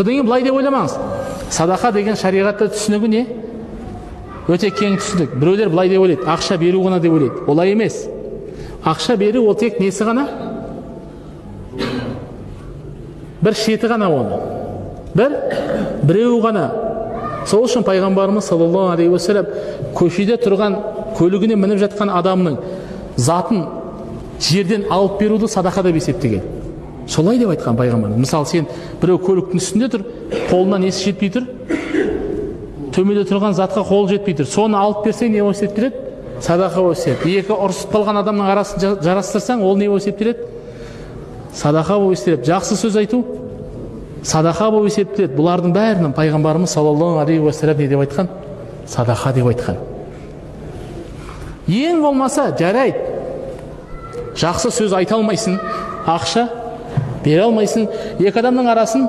Содан кейін былай деп ойламаңыз. Садақа деген шариғатта түсінігі не? Өте кең түсінік. Біреулер былай деп ойлайды, ақша беру ғана деп ойлайды. Олай емес. Ақша беру ол тек несі ғана? Бір шеті ғана оны. Біреу ғана. Сол үшін пайғамбарымыз саллаллаху алейхи уассалам көшеде тұрған, көлігіне мініп жатқан адамның затын жерден алып беруді садақа деп есептеген. Солай деп айтқан пайғамбарымыз. Мысалы, сен біреу көліктің үстінде тұр, қолына несі жетпей тұр, төменде тұрған затқа қол жетпей тұр. Соны алып берсең, не болып есептеледі? Садақа болып есептеледі. Екі ұрысып қалған адамның арасын жарастырсаң, ол не болып есептеледі? Садақа болып есептеледі. Жақсы сөз айту садақа болып есептеледі. Бұлардың бәрінің пайғамбарымыз саллаллаху алейхи уассалам не деп айтқан? Садақа деп айтқан. Ең болмаса жарайды. Жақсы сөз айта алмайсың, ақша бере алмайсың, екі адамның арасын